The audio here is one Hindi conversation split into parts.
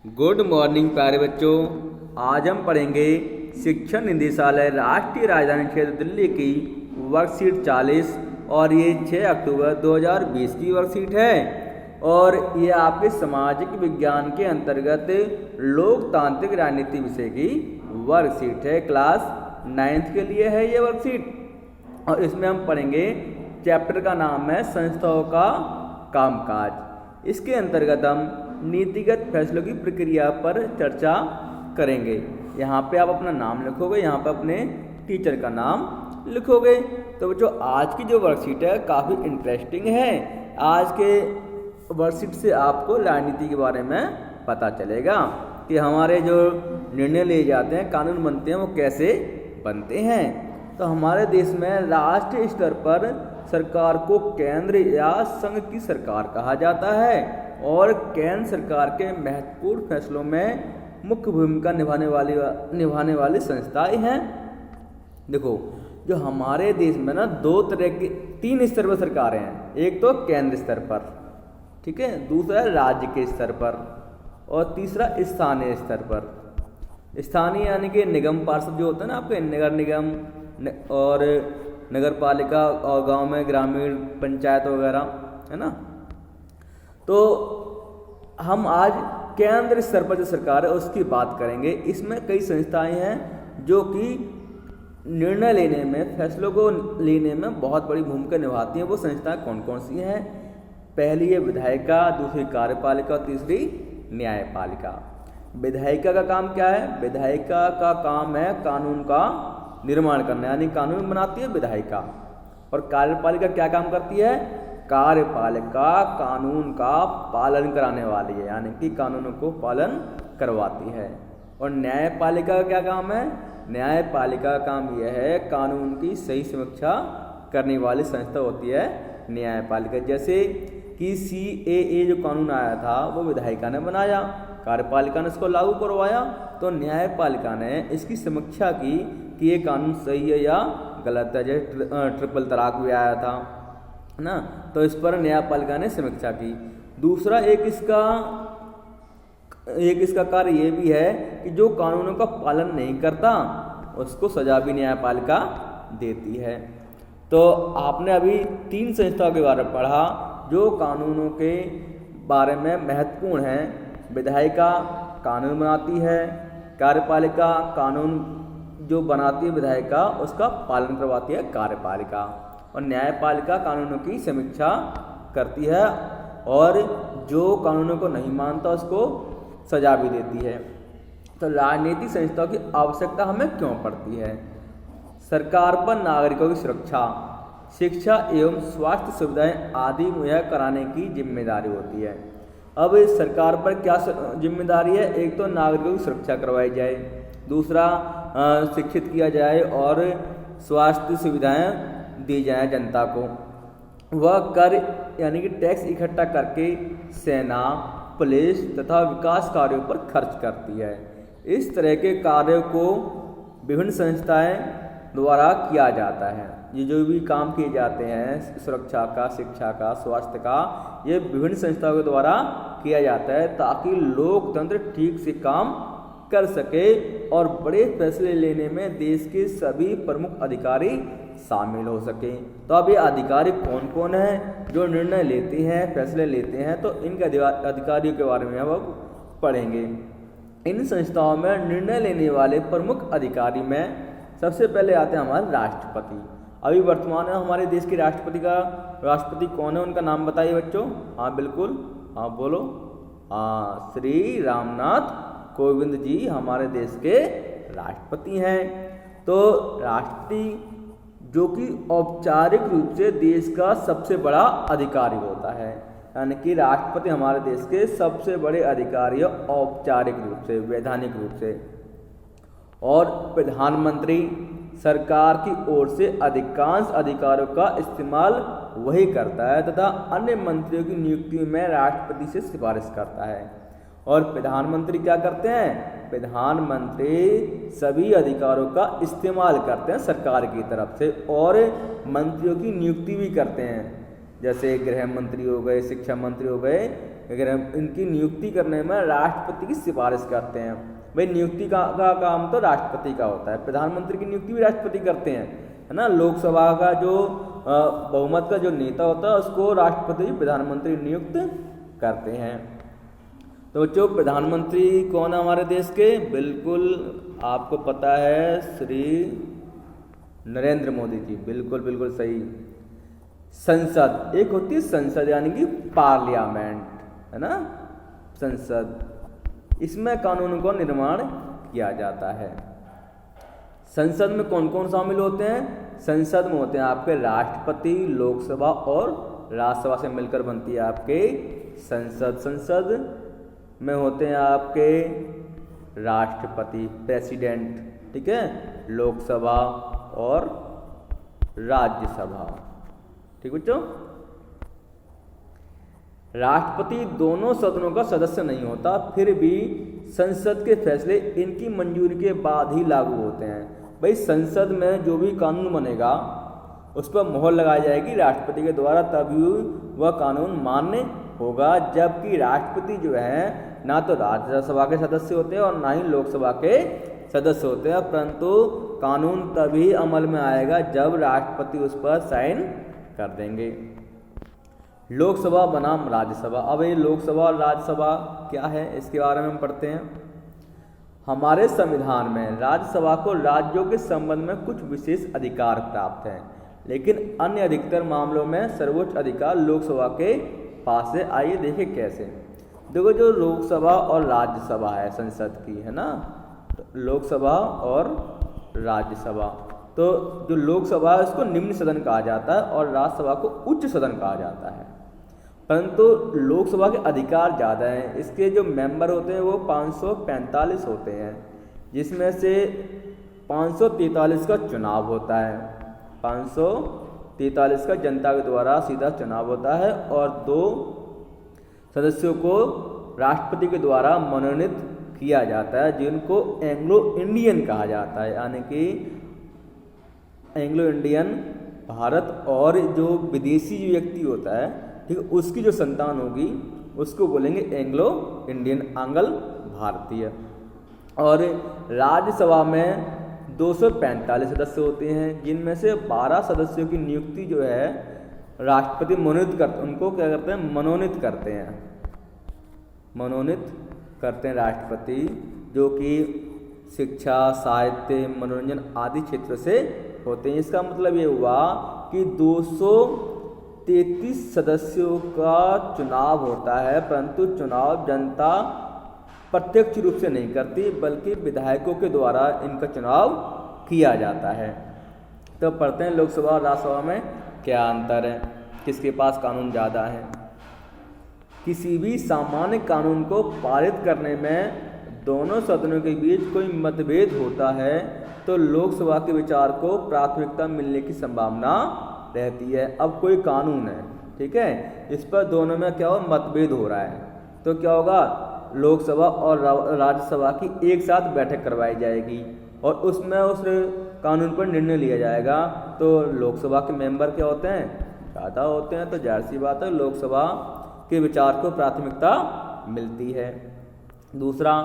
गुड मॉर्निंग प्यारे बच्चों। आज हम पढ़ेंगे शिक्षण निदेशालय राष्ट्रीय राजधानी क्षेत्र दिल्ली की वर्कशीट 40 और ये 6 अक्टूबर 2020 की वर्कशीट है और ये आपके सामाजिक विज्ञान के अंतर्गत लोकतांत्रिक राजनीति विषय की वर्कशीट है। क्लास 9th के लिए है ये वर्कशीट और इसमें हम पढ़ेंगे चैप्टर का नाम है संस्थाओं का कामकाज। इसके अंतर्गत हम नीतिगत फैसलों की प्रक्रिया पर चर्चा करेंगे। यहाँ पे आप अपना नाम लिखोगे, यहाँ पे अपने टीचर का नाम लिखोगे। तो बच्चों आज की जो वर्कशीट है काफ़ी इंटरेस्टिंग है। आज के वर्कशीट से आपको राजनीति के बारे में पता चलेगा कि हमारे जो निर्णय लिए जाते हैं, कानून बनते हैं, वो कैसे बनते हैं। तो हमारे देश में राष्ट्रीय स्तर पर सरकार को केंद्र या संघ की सरकार कहा जाता है और केंद्र सरकार के महत्वपूर्ण फैसलों में मुख्य भूमिका निभाने वाली संस्थाएं हैं। देखो, जो हमारे देश में ना तीन स्तर पर सरकारें हैं। एक तो केंद्र स्तर पर, ठीक है, दूसरा राज्य के स्तर पर और तीसरा स्थानीय स्तर पर। स्थानीय यानी कि निगम पार्षद जो होता है ना, आपके नगर निगम और नगर पालिका और गांव में ग्रामीण पंचायत वगैरह, है ना। तो हम आज केंद्र स्तर पर जो सरकार है उसकी बात करेंगे। इसमें कई संस्थाएं हैं जो कि निर्णय लेने में, फैसलों को लेने में बहुत बड़ी भूमिका निभाती हैं। वो संस्थाएं कौन कौन सी हैं? पहली है विधायिका, दूसरी कार्यपालिका और तीसरी न्यायपालिका। विधायिका का काम क्या है? विधायिका का काम है कानून का निर्माण करना, यानी कानून बनाती है विधायिका। और कार्यपालिका क्या काम करती है? कार्यपालिका कानून का पालन कराने वाली है, यानी कि कानूनों को पालन करवाती है। और न्यायपालिका का क्या काम है? न्यायपालिका का काम यह है कानून की सही समीक्षा करने वाली संस्था होती है न्यायपालिका। जैसे कि CAA जो कानून आया था वो विधायिका ने बनाया, कार्यपालिका ने इसको लागू करवाया, तो न्यायपालिका ने इसकी समीक्षा की कि ये कानून सही है या गलत है। जैसे ट्रिपल तलाक भी आया था ना, तो इस पर न्यायपालिका ने समीक्षा की। दूसरा एक इसका कार्य ये भी है कि जो कानूनों का पालन नहीं करता उसको सजा भी न्यायपालिका देती है। तो आपने अभी 3 संस्थाओं के बारे में पढ़ा जो कानूनों के बारे में महत्वपूर्ण हैं। विधायिका कानून बनाती है, कार्यपालिका कानून जो बनाती है विधायिका उसका पालन करवाती है कार्यपालिका, और न्यायपालिका कानूनों की समीक्षा करती है और जो कानूनों को नहीं मानता उसको सजा भी देती है। तो राजनीतिक संस्थाओं की आवश्यकता हमें क्यों पड़ती है? सरकार पर नागरिकों की सुरक्षा, शिक्षा एवं स्वास्थ्य सुविधाएं आदि मुहैया कराने की जिम्मेदारी होती है। अब इस सरकार पर क्या जिम्मेदारी है? एक तो नागरिकों की सुरक्षा करवाई जाए, दूसरा शिक्षित किया जाए और स्वास्थ्य सुविधाएं दी जाए जनता को। वह कर यानी कि टैक्स इकट्ठा करके सेना, पुलिस तथा विकास कार्यों पर खर्च करती है। इस तरह के कार्यों को विभिन्न संस्थाएं द्वारा किया जाता है। ये जो भी काम किए जाते हैं सुरक्षा का, शिक्षा का, स्वास्थ्य का, ये विभिन्न संस्थाओं के द्वारा किया जाता है ताकि लोकतंत्र ठीक से काम कर सके और बड़े फैसले लेने में देश के सभी प्रमुख अधिकारी शामिल हो सके। तो अब ये अधिकारी कौन कौन हैं जो निर्णय लेते हैं, फैसले लेते हैं? तो इनके अधिकारियों के बारे में अब पढ़ेंगे। इन संस्थाओं में निर्णय लेने वाले प्रमुख अधिकारी में सबसे पहले आते हैं हमारे राष्ट्रपति। अभी वर्तमान में हमारे देश के राष्ट्रपति कौन है? उनका नाम बताइए बच्चों। हाँ बिल्कुल, हाँ बोलो। हाँ, श्री रामनाथ कोविंद जी हमारे देश के राष्ट्रपति हैं। तो राष्ट्रपति जो कि औपचारिक रूप से देश का सबसे बड़ा अधिकारी होता है, यानी कि राष्ट्रपति हमारे देश के सबसे बड़े अधिकारी है औपचारिक रूप से, वैधानिक रूप से। और प्रधानमंत्री सरकार की ओर से अधिकांश अधिकारों का इस्तेमाल वही करता है तथा अन्य मंत्रियों की नियुक्ति में राष्ट्रपति से सिफारिश करता है। और प्रधानमंत्री क्या करते हैं? प्रधानमंत्री सभी अधिकारों का इस्तेमाल करते हैं सरकार की तरफ से और मंत्रियों की नियुक्ति भी करते हैं। जैसे गृह मंत्री हो गए, शिक्षा मंत्री हो गए, अगर हम इनकी नियुक्ति करने में राष्ट्रपति की सिफारिश करते हैं। भाई नियुक्ति का काम तो राष्ट्रपति का होता है, प्रधानमंत्री की नियुक्ति भी राष्ट्रपति करते हैं, है ना। लोकसभा का जो बहुमत का जो नेता होता है उसको राष्ट्रपति प्रधानमंत्री नियुक्त करते हैं। तो बच्चों प्रधानमंत्री कौन है हमारे देश के? बिल्कुल आपको पता है, श्री नरेंद्र मोदी जी, बिल्कुल बिल्कुल सही। संसद, एक होती है संसद यानी कि पार्लियामेंट, है ना, संसद, इसमें कानून का निर्माण किया जाता है। संसद में कौन कौन शामिल होते हैं? संसद में होते हैं आपके राष्ट्रपति, लोकसभा और राज्यसभा से मिलकर बनती है आपके संसद। संसद में होते हैं आपके राष्ट्रपति, प्रेसिडेंट, ठीक है, लोकसभा और राज्यसभा, ठीक बच्चों। राष्ट्रपति दोनों सदनों का सदस्य नहीं होता, फिर भी संसद के फैसले इनकी मंजूरी के बाद ही लागू होते हैं। भाई संसद में जो भी कानून बनेगा उस पर मोहर लगाई जाएगी राष्ट्रपति के द्वारा, तभी वह कानून मान्य होगा। जबकि राष्ट्रपति जो है ना तो राज्यसभा के सदस्य होते हैं और ना ही लोकसभा के सदस्य होते हैं, परंतु कानून तभी अमल में आएगा जब राष्ट्रपति उस पर साइन कर देंगे। लोकसभा बनाम राज्यसभा। अब ये लोकसभा और राज्यसभा क्या है इसके बारे में हम पढ़ते हैं। हमारे संविधान में राज्यसभा को राज्यों के संबंध में कुछ विशेष अधिकार प्राप्त हैं, लेकिन अन्य अधिकतर मामलों में सर्वोच्च अधिकार लोकसभा के पास है। आइए देखें कैसे। देखो जो लोकसभा और राज्यसभा है संसद की, है ना, तो लोकसभा और राज्यसभा, तो जो लोकसभा है उसको निम्न सदन कहा जाता है और राज्यसभा को उच्च सदन कहा जाता है। परंतु लोकसभा के अधिकार ज़्यादा हैं, इसके जो मेंबर होते हैं वो 545 होते हैं, जिसमें से 543 का चुनाव होता है, 543 का जनता के द्वारा सीधा चुनाव होता है और 2 सदस्यों को राष्ट्रपति के द्वारा मनोनीत किया जाता है, जिनको एंग्लो इंडियन कहा जाता है, यानी कि एंग्लो इंडियन भारत और जो विदेशी जो व्यक्ति होता है, ठीक है, उसकी जो संतान होगी उसको बोलेंगे एंग्लो इंडियन, आंग्ल भारतीय। और राज्यसभा में 245 सदस्य होते हैं, जिनमें से 12 सदस्यों की नियुक्ति जो है राष्ट्रपति मनोनीत करते, उनको क्या करते हैं, मनोनीत करते हैं, मनोनीत करते हैं राष्ट्रपति, जो कि शिक्षा, साहित्य, मनोरंजन आदि क्षेत्र से होते हैं। इसका मतलब ये हुआ कि 233 सदस्यों का चुनाव होता है, परंतु चुनाव जनता प्रत्यक्ष रूप से नहीं करती, बल्कि विधायकों के द्वारा इनका चुनाव किया जाता है। तो पढ़ते हैं लोकसभा और राज्यसभा में क्या अंतर है, किसके पास कानून ज़्यादा है। किसी भी सामान्य कानून को पारित करने में दोनों सदनों के बीच कोई मतभेद होता है तो लोकसभा के विचार को प्राथमिकता मिलने की संभावना रहती है। अब कोई कानून है, ठीक है, इस पर दोनों में क्या हो, मतभेद हो रहा है, तो क्या होगा, लोकसभा और राज्यसभा की एक साथ बैठक करवाई जाएगी और उसमें उस कानून पर निर्णय लिया जाएगा। तो लोकसभा के मेंबर क्या होते हैं, ज़्यादा होते हैं, तो जाहिर सी बात है लोकसभा के विचार को प्राथमिकता मिलती है। दूसरा,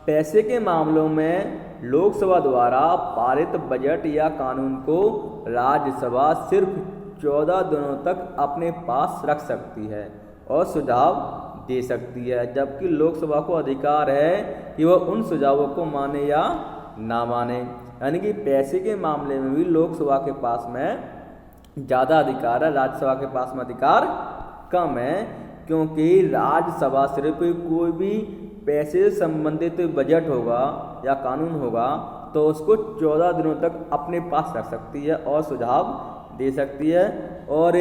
पैसे के मामलों में लोकसभा द्वारा पारित बजट या कानून को राज्यसभा सिर्फ 14 दिनों तक अपने पास रख सकती है और सुझाव दे सकती है, जबकि लोकसभा को अधिकार है कि वह उन सुझावों को माने या ना माने। यानी कि पैसे के मामले में भी लोकसभा के पास में ज़्यादा अधिकार है, राज्यसभा के पास में अधिकार कम है, क्योंकि राज्यसभा सिर्फ कोई भी पैसे से संबंधित बजट होगा या कानून होगा तो उसको 14 दिनों तक अपने पास रख सकती है और सुझाव दे सकती है, और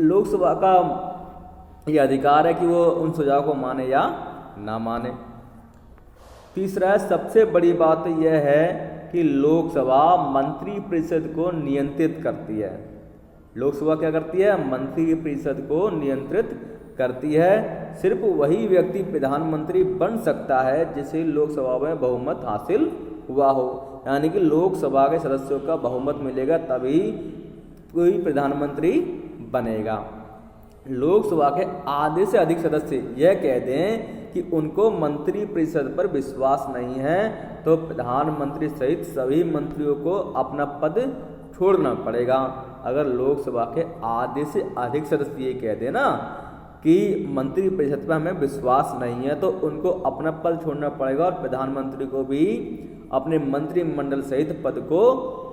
लोकसभा का ये अधिकार है कि वो उन सुझाव को माने या ना माने। तीसरा, सबसे बड़ी बात यह है कि लोकसभा मंत्रिपरिषद को नियंत्रित करती है। लोकसभा क्या करती है, मंत्रिपरिषद को नियंत्रित करती है। सिर्फ वही व्यक्ति प्रधानमंत्री बन सकता है जिसे लोकसभा में बहुमत हासिल हुआ हो, यानी कि लोकसभा के सदस्यों का बहुमत मिलेगा तभी कोई प्रधानमंत्री बनेगा। लोकसभा के आधे से अधिक सदस्य यह कह दें कि उनको मंत्रिपरिषद पर विश्वास नहीं है तो प्रधानमंत्री सहित सभी मंत्रियों को अपना पद छोड़ना पड़ेगा। अगर लोकसभा के आधे से अधिक सदस्य ये कह दें ना कि मंत्रिपरिषद पर हमें विश्वास नहीं है तो उनको अपना पद छोड़ना पड़ेगा और प्रधानमंत्री को भी अपने मंत्रिमंडल सहित पद को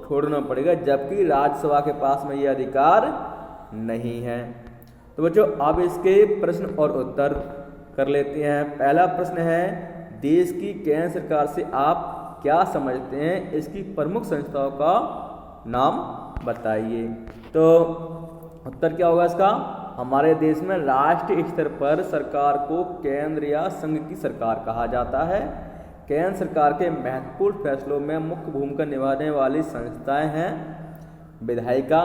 छोड़ना पड़ेगा, जबकि राज्यसभा के पास में ये अधिकार नहीं है। तो बच्चों अब इसके प्रश्न और उत्तर कर लेते हैं। पहला प्रश्न है, देश की केंद्र सरकार से आप क्या समझते हैं, इसकी प्रमुख संस्थाओं का नाम बताइए। तो उत्तर क्या होगा इसका, हमारे देश में राष्ट्रीय स्तर पर सरकार को केंद्र या संघ की सरकार कहा जाता है। केंद्र सरकार के महत्वपूर्ण फैसलों में मुख्य भूमिका निभाने वाली संस्थाएं हैं विधायिका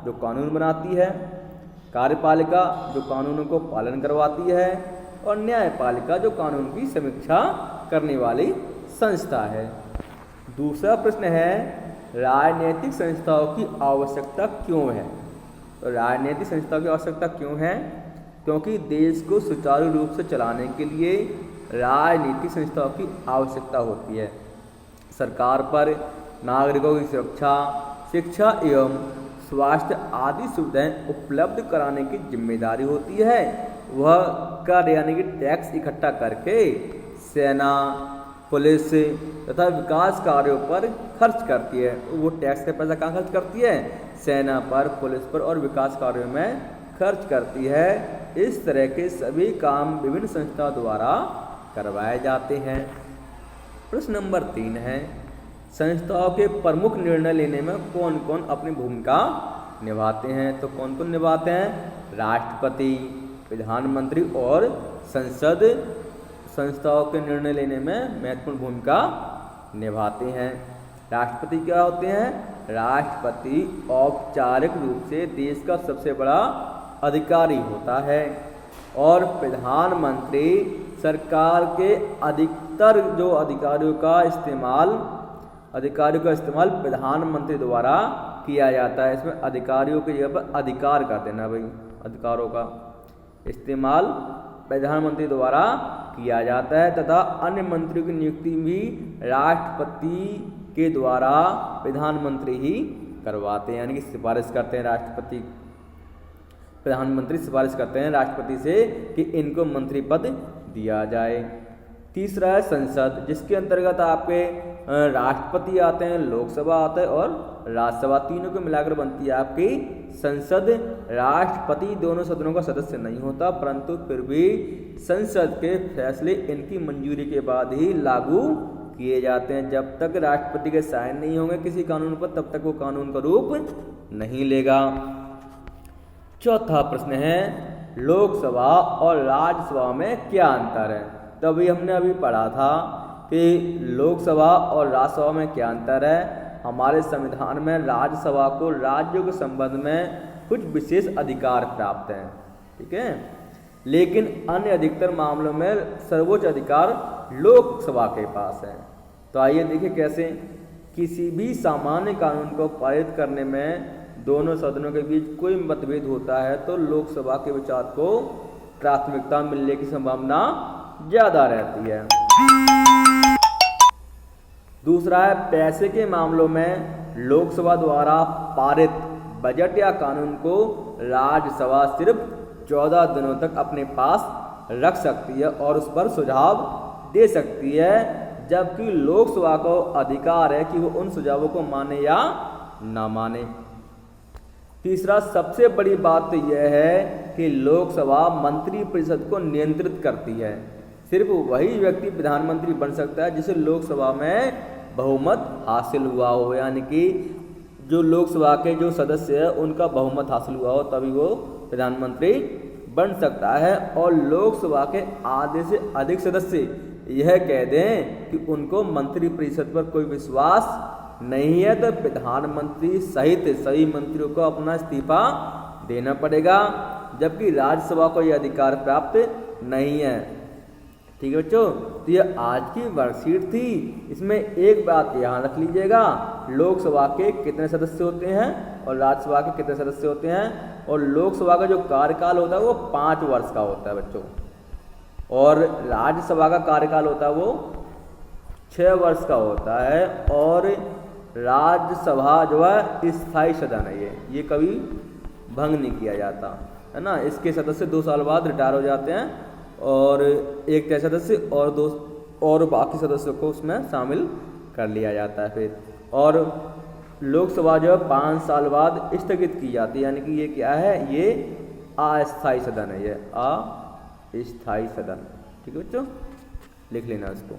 जो कानून बनाती है, कार्यपालिका जो कानूनों को पालन करवाती है और न्यायपालिका जो कानून की समीक्षा करने वाली संस्था है। दूसरा प्रश्न है, राजनीतिक संस्थाओं की आवश्यकता क्यों है। तो राजनीतिक संस्थाओं की आवश्यकता क्यों है, क्योंकि देश को सुचारू रूप से चलाने के लिए राजनीतिक संस्थाओं की आवश्यकता होती है। सरकार पर नागरिकों की सुरक्षा, शिक्षा एवं स्वास्थ्य आदि सुविधाएं उपलब्ध कराने की जिम्मेदारी होती है। वह कर यानी कि टैक्स इकट्ठा करके सेना, पुलिस तथा विकास कार्यों पर खर्च करती है। वो टैक्स का पैसा कहाँ खर्च करती है, सेना पर, पुलिस पर और विकास कार्यों में खर्च करती है। इस तरह के सभी काम विभिन्न संस्थाओं द्वारा करवाए जाते हैं। प्रश्न नंबर 3 है, संस्थाओं के प्रमुख निर्णय लेने में कौन कौन अपनी भूमिका निभाते हैं। तो कौन कौन निभाते हैं, राष्ट्रपति, प्रधानमंत्री और संसद संस्थाओं के निर्णय लेने में महत्वपूर्ण भूमिका निभाते हैं। राष्ट्रपति क्या होते हैं, राष्ट्रपति औपचारिक रूप से देश का सबसे बड़ा अधिकारी होता है और प्रधानमंत्री सरकार के अधिकतर जो अधिकारियों का इस्तेमाल प्रधानमंत्री द्वारा किया जाता है। इसमें अधिकारियों की जगह पर अधिकार कर देना भाई, अधिकारों का इस्तेमाल प्रधानमंत्री द्वारा किया जाता है तथा अन्य मंत्रियों की नियुक्ति भी राष्ट्रपति के द्वारा प्रधानमंत्री ही करवाते हैं, यानी कि सिफारिश करते हैं राष्ट्रपति, प्रधानमंत्री सिफारिश करते हैं राष्ट्रपति से कि इनको मंत्री पद दिया जाए। तीसरा है संसद, जिसके अंतर्गत आपके राष्ट्रपति आते हैं, लोकसभा आता है और राज्यसभा, तीनों को मिलाकर बनती है आपकी संसद। राष्ट्रपति दोनों सदनों का सदस्य नहीं होता, परंतु फिर भी संसद के फैसले इनकी मंजूरी के बाद ही लागू किए जाते हैं। जब तक राष्ट्रपति के साइन नहीं होंगे किसी कानून पर, तब तक वो कानून का रूप नहीं लेगा। चौथा प्रश्न है, लोकसभा और राज्यसभा में क्या अंतर है। तो हमने अभी पढ़ा था कि लोकसभा और राज्यसभा में क्या अंतर है। हमारे संविधान में राज्यसभा को राज्यों के संबंध में कुछ विशेष अधिकार प्राप्त हैं, ठीक है, लेकिन अन्य अधिकतर मामलों में सर्वोच्च अधिकार लोकसभा के पास है। तो आइए देखिए कैसे। किसी भी सामान्य कानून को पारित करने में दोनों सदनों के बीच कोई मतभेद होता है तो लोकसभा के विचार को प्राथमिकता मिलने की संभावना ज्यादा रहती है। दूसरा है, पैसे के मामलों में लोकसभा द्वारा पारित बजट या कानून को राज्यसभा सिर्फ 14 दिनों तक अपने पास रख सकती है और उस पर सुझाव दे सकती है, जबकि लोकसभा को अधिकार है कि वो उन सुझावों को माने या ना माने। तीसरा, सबसे बड़ी बात तो यह है कि लोकसभा मंत्रिपरिषद को नियंत्रित करती है। सिर्फ वही व्यक्ति प्रधानमंत्री बन सकता है जिसे लोकसभा में बहुमत हासिल हुआ हो, यानी कि जो लोकसभा के जो सदस्य हैं उनका बहुमत हासिल हुआ हो तभी वो प्रधानमंत्री बन सकता है। और लोकसभा के आधे से अधिक सदस्य यह कह दें कि उनको मंत्रिपरिषद पर कोई विश्वास नहीं है तो प्रधानमंत्री सहित सभी मंत्रियों को अपना इस्तीफा देना पड़ेगा, जबकि राज्यसभा को यह अधिकार प्राप्त नहीं है। ठीक है बच्चों, तो ये आज की वर्कशीट थी। इसमें एक बात यहाँ रख लीजिएगा, लोकसभा के कितने सदस्य होते हैं और राज्यसभा के कितने सदस्य होते हैं। और लोकसभा का जो कार्यकाल होता है वो 5 वर्ष का होता है बच्चों, और राज्यसभा का कार्यकाल होता है वो 6 वर्ष का होता है। और राज्यसभा जो है स्थायी सदन है, ये कभी भंग नहीं किया जाता है ना। इसके सदस्य 2 साल बाद रिटायर हो जाते हैं, और एक तय सदस्य और 2 और बाकी सदस्यों को उसमें शामिल कर लिया जाता है फिर। और लोकसभा जो है 5 साल बाद स्थगित की जाती है, यानी कि ये क्या है, ये अस्थायी सदन है, ये अस्थायी सदन। ठीक है बच्चों, लिख लेना इसको।